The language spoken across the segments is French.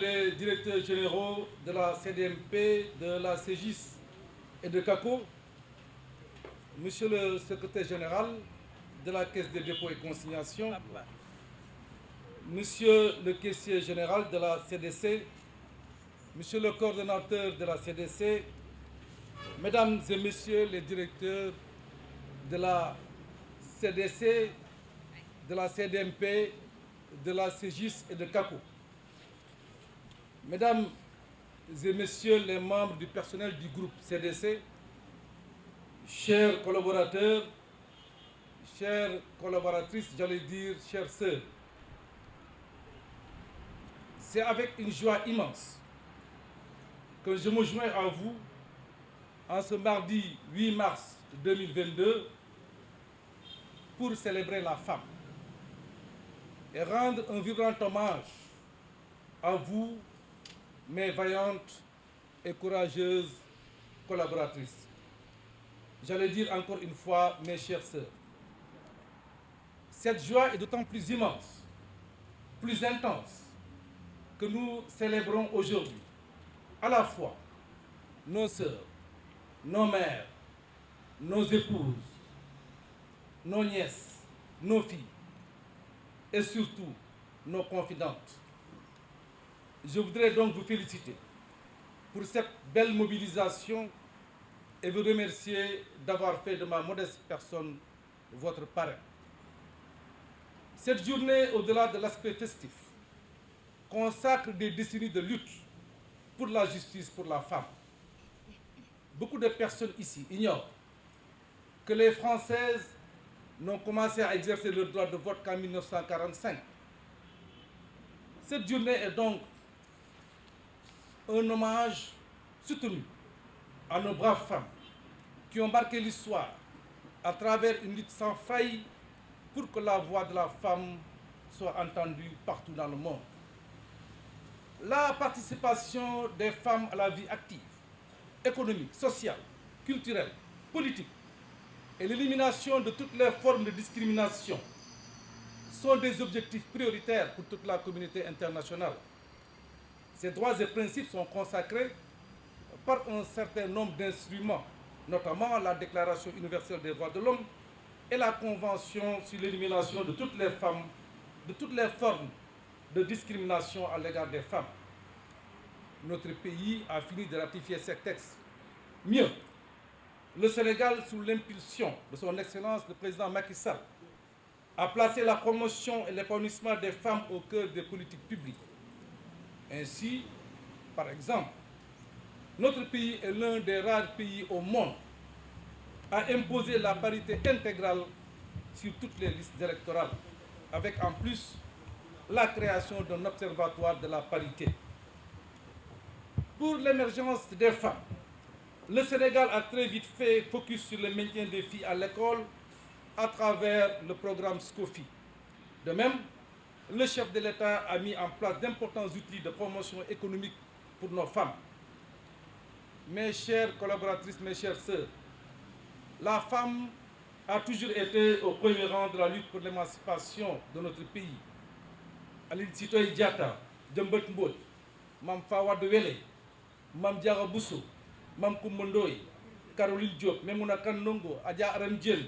les directeurs généraux de la CDMP, de la CGIS et de CACO, Monsieur le secrétaire général de la Caisse des dépôts et consignations, Monsieur le caissier général de la CDC, Monsieur le coordonnateur de la CDC, Mesdames et Messieurs les directeurs de la CDC, de la CDMP, de la CGIS et de CACO, Mesdames et Messieurs les membres du personnel du groupe CDC, chers collaborateurs, chères collaboratrices, j'allais dire chères sœurs, c'est avec une joie immense que je me joins à vous en ce mardi 8 mars 2022 pour célébrer la femme et rendre un vibrant hommage à vous, mes vaillantes et courageuses collaboratrices. J'allais dire encore une fois, mes chères sœurs. Cette joie est d'autant plus immense, plus intense, que nous célébrons aujourd'hui à la fois nos sœurs, nos mères, nos épouses, nos nièces, nos filles et surtout nos confidentes. Je voudrais donc vous féliciter pour cette belle mobilisation et vous remercier d'avoir fait de ma modeste personne votre parrain. Cette journée, au-delà de l'aspect festif, consacre des décennies de lutte pour la justice pour la femme. Beaucoup de personnes ici ignorent que les Françaises n'ont commencé à exercer le droit de vote qu'en 1945. Cette journée est donc un hommage soutenu à nos braves femmes qui ont marqué l'histoire à travers une lutte sans faille pour que la voix de la femme soit entendue partout dans le monde. La participation des femmes à la vie active, économique, sociale, culturelle, politique et l'élimination de toutes les formes de discrimination sont des objectifs prioritaires pour toute la communauté internationale. Ces droits et principes sont consacrés par un certain nombre d'instruments, notamment la Déclaration universelle des droits de l'homme et la Convention sur l'élimination de toutes les femmes, de toutes les formes de discrimination à l'égard des femmes. Notre pays a fini de ratifier ces textes. Mieux, le Sénégal, sous l'impulsion de son Excellence le président Macky Sall, a placé la promotion et l'épanouissement des femmes au cœur des politiques publiques. Ainsi, par exemple, notre pays est l'un des rares pays au monde à imposer la parité intégrale sur toutes les listes électorales, avec en plus la création d'un observatoire de la parité. Pour l'émergence des femmes, le Sénégal a très vite fait focus sur le maintien des filles à l'école à travers le programme SCOFI. De même, le chef de l'État a mis en place d'importants outils de promotion économique pour nos femmes. Mes chères collaboratrices, mes chères sœurs, la femme a toujours été au premier rang de la lutte pour l'émancipation de notre pays. Aline Sitoé Diatta, Djembet Mbodj, Mam Fawade Wele, Mam Diarra Bousso, Mam Coumba Ndoye, Caroline Diop, Memouna Kandongo, Adja Aram Diène,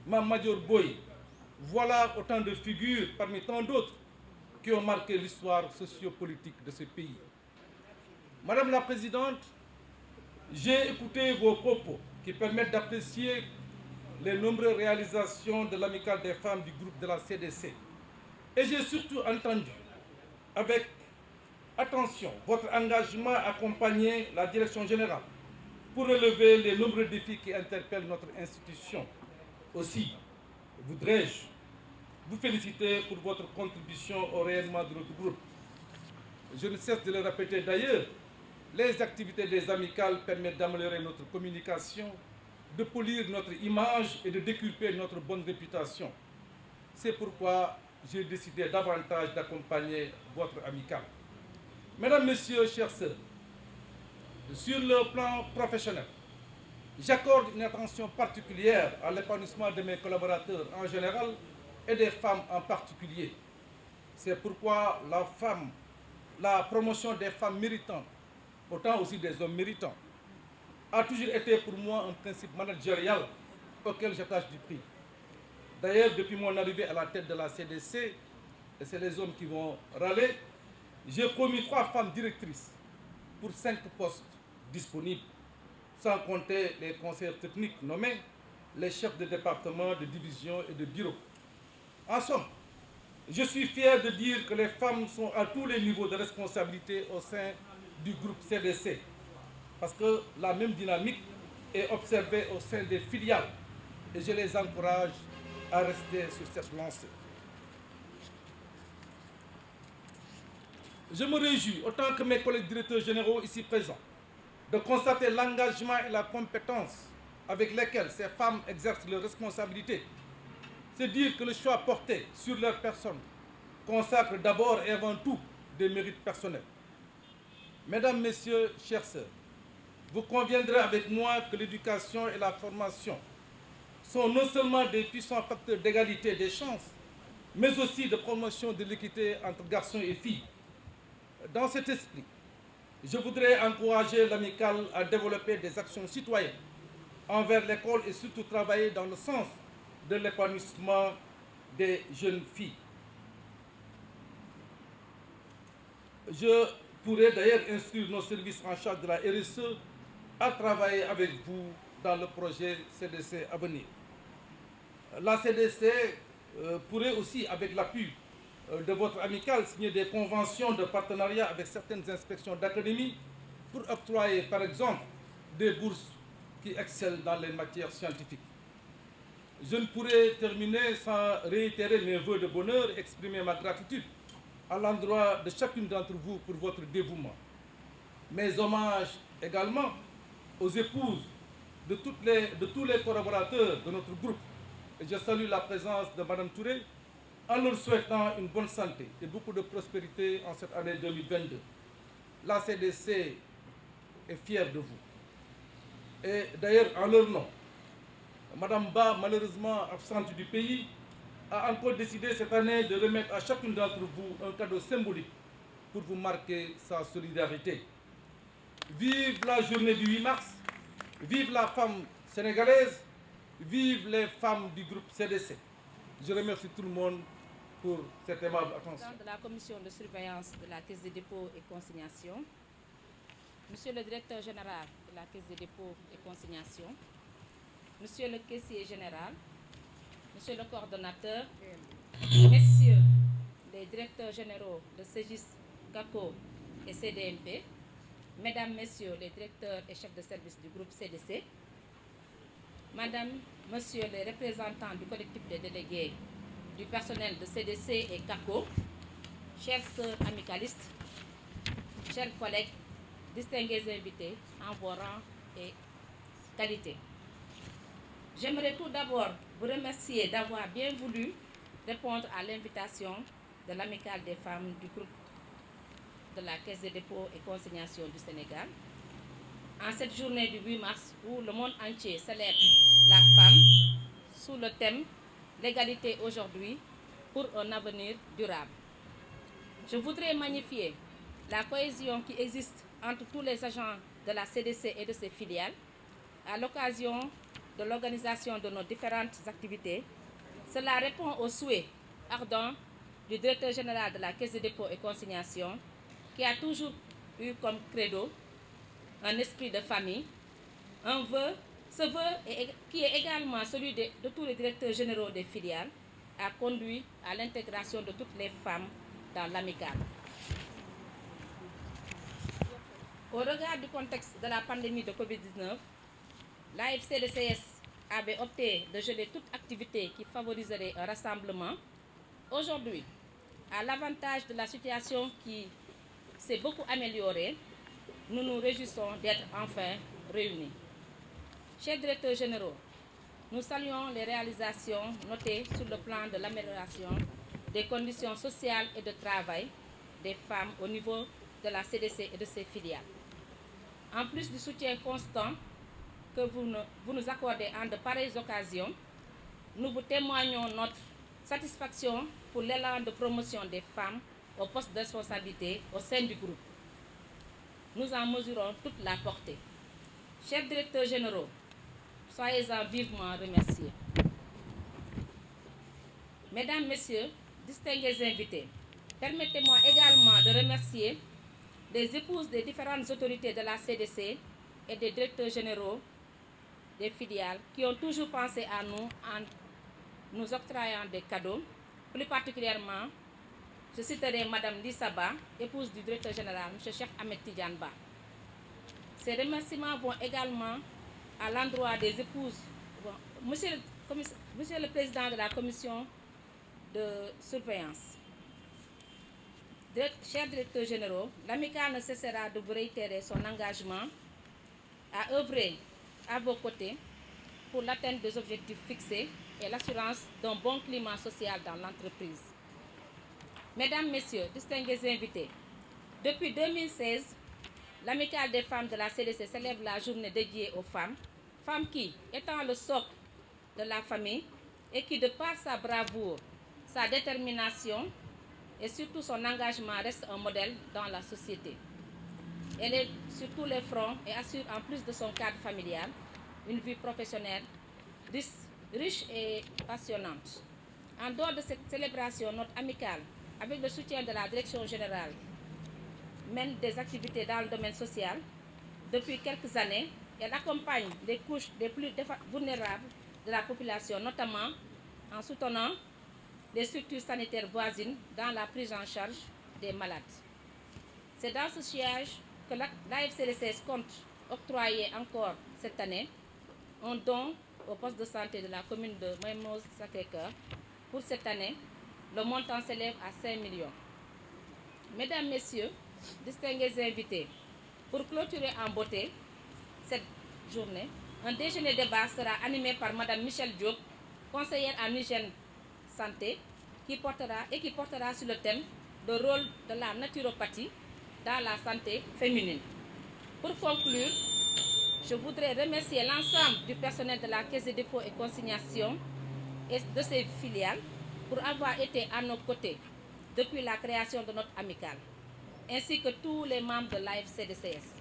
Mam Madior Boye. Voilà autant de figures parmi tant d'autres qui ont marqué l'histoire sociopolitique de ce pays. Madame la Présidente, j'ai écouté vos propos qui permettent d'apprécier les nombreuses réalisations de l'Amicale des femmes du groupe de la CDC. Et j'ai surtout entendu avec attention votre engagement à accompagner la direction générale pour relever les nombreux défis qui interpellent notre institution. Aussi, voudrais-je vous féliciter pour votre contribution au rayonnement de notre groupe. Je ne cesse de le répéter d'ailleurs, les activités des amicales permettent d'améliorer notre communication, de polir notre image et de déculper notre bonne réputation. C'est pourquoi j'ai décidé davantage d'accompagner votre amicale. Mesdames, Messieurs, chers sœurs, sur le plan professionnel, j'accorde une attention particulière à l'épanouissement de mes collaborateurs en général et des femmes en particulier. C'est pourquoi la femme la promotion des femmes méritantes, autant aussi des hommes méritants, a toujours été pour moi un principe managérial auquel j'attache du prix. D'ailleurs, depuis mon arrivée à la tête de la CDC, et c'est les hommes qui vont râler, j'ai promis 3 femmes directrices pour 5 postes disponibles, sans compter les conseillers techniques nommés, les chefs de département, de division et de bureau. En somme, je suis fier de dire que les femmes sont à tous les niveaux de responsabilité au sein du groupe CDC, parce que la même dynamique est observée au sein des filiales et je les encourage à rester sur cette lancée. Je me réjouis, autant que mes collègues directeurs généraux ici présents, de constater l'engagement et la compétence avec lesquels ces femmes exercent leurs responsabilités. C'est dire que le choix porté sur leur personne consacre d'abord et avant tout des mérites personnels. Mesdames, Messieurs, chères sœurs, vous conviendrez avec moi que l'éducation et la formation sont non seulement des puissants facteurs d'égalité des chances, mais aussi de promotion de l'équité entre garçons et filles. Dans cet esprit, je voudrais encourager l'amicale à développer des actions citoyennes envers l'école et surtout travailler dans le sens de l'épanouissement des jeunes filles. Je pourrais d'ailleurs instruire nos services en charge de la RSE à travailler avec vous dans le projet CDC à venir. La CDC pourrait aussi, avec l'appui de votre amicale, signer des conventions de partenariat avec certaines inspections d'académie pour octroyer, par exemple, des bourses qui excellent dans les matières scientifiques. Je ne pourrais terminer sans réitérer mes vœux de bonheur et exprimer ma gratitude à l'endroit de chacune d'entre vous pour votre dévouement. Mes hommages également aux épouses de tous les collaborateurs de notre groupe. Et je salue la présence de Mme Touré en leur souhaitant une bonne santé et beaucoup de prospérité en cette année 2022. La CDC est fière de vous. Et d'ailleurs, en leur nom, Mme Ba, malheureusement absente du pays, a encore décidé cette année de remettre à chacune d'entre vous un cadeau symbolique pour vous marquer sa solidarité. Vive la journée du 8 mars, vive la femme sénégalaise, vive les femmes du groupe CDC. Je remercie tout le monde pour cette aimable attention. Président de la commission de surveillance de la Caisse des dépôts et consignations, Monsieur le directeur général de la Caisse des dépôts et consignations, Monsieur le caissier général, Monsieur le coordonnateur, Messieurs les directeurs généraux de CEGIS, CACO et CDMP, Mesdames, Messieurs les directeurs et chefs de service du groupe CDC, Madame, Monsieur les représentants du collectif des délégués du personnel de CDC et CACO, chères sœurs amicalistes, chers collègues, distingués invités en vos rangs et qualités. J'aimerais tout d'abord vous remercier d'avoir bien voulu répondre à l'invitation de l'amicale des femmes du groupe de la Caisse des dépôts et consignations du Sénégal en cette journée du 8 mars où le monde entier célèbre la femme sous le thème « L'égalité aujourd'hui pour un avenir durable ». Je voudrais magnifier la cohésion qui existe entre tous les agents de la CDC et de ses filiales à l'occasion de l'organisation de nos différentes activités. Cela répond aux souhaits ardents du directeur général de la Caisse des dépôts et consignations qui a toujours eu comme credo un esprit de famille, ce vœu qui est également celui de tous les directeurs généraux des filiales, a conduit à l'intégration de toutes les femmes dans l'amicale. Au regard du contexte de la pandémie de Covid-19, l'AFC-DCS avait opté de geler toute activité qui favoriserait un rassemblement. Aujourd'hui, à l'avantage de la situation qui s'est beaucoup améliorée, nous nous réjouissons d'être enfin réunis. Chers directeurs généraux, nous saluons les réalisations notées sur le plan de l'amélioration des conditions sociales et de travail des femmes au niveau de la CDC et de ses filiales. En plus du soutien constant que vous nous accordez en de pareilles occasions, nous vous témoignons notre satisfaction pour l'élan de promotion des femmes aux postes de responsabilité au sein du groupe. Nous en mesurons toute la portée. Chers directeurs généraux, soyez-en vivement remerciés. Mesdames, Messieurs, distingués invités, permettez-moi également de remercier les épouses des différentes autorités de la CDC et des directeurs généraux des filiales qui ont toujours pensé à nous en nous octroyant des cadeaux. Plus particulièrement, je citerai Madame Lissaba, épouse du directeur général, M. Cheikh Ahmed Tidiane Ba. Ces remerciements vont également à l'endroit des épouses. Monsieur le Président de la Commission de surveillance, chers directeurs généraux, l'amicale ne cessera de vous réitérer son engagement à œuvrer à vos côtés pour l'atteinte des objectifs fixés et l'assurance d'un bon climat social dans l'entreprise. Mesdames, Messieurs, distingués invités, depuis 2016, l'amicale des femmes de la CDC célèbre la journée dédiée aux femmes, femmes qui, étant le socle de la famille et qui, de par sa bravoure, sa détermination et surtout son engagement, reste un modèle dans la société. Elle est sur tous les fronts et assure, en plus de son cadre familial, une vie professionnelle riche et passionnante. En dehors de cette célébration, notre amicale, avec le soutien de la Direction générale, mène des activités dans le domaine social. Depuis quelques années, elle accompagne les couches les plus vulnérables de la population, notamment en soutenant les structures sanitaires voisines dans la prise en charge des malades. C'est dans ce sillage que l'AFCDCS compte octroyer encore cette année un don au poste de santé de la commune de Mermoz-Sacré-Cœur. Pour cette année, le montant s'élève à 5 millions. Mesdames, Messieurs, distingués invités, pour clôturer en beauté cette journée, un déjeuner débat sera animé par Madame Michel Diop, conseillère en hygiène santé, qui portera sur le thème « Le rôle de la naturopathie dans la santé féminine ». Pour conclure, je voudrais remercier l'ensemble du personnel de la Caisse des dépôts et consignations et de ses filiales pour avoir été à nos côtés depuis la création de notre amicale, ainsi que tous les membres de l'AFCDCS.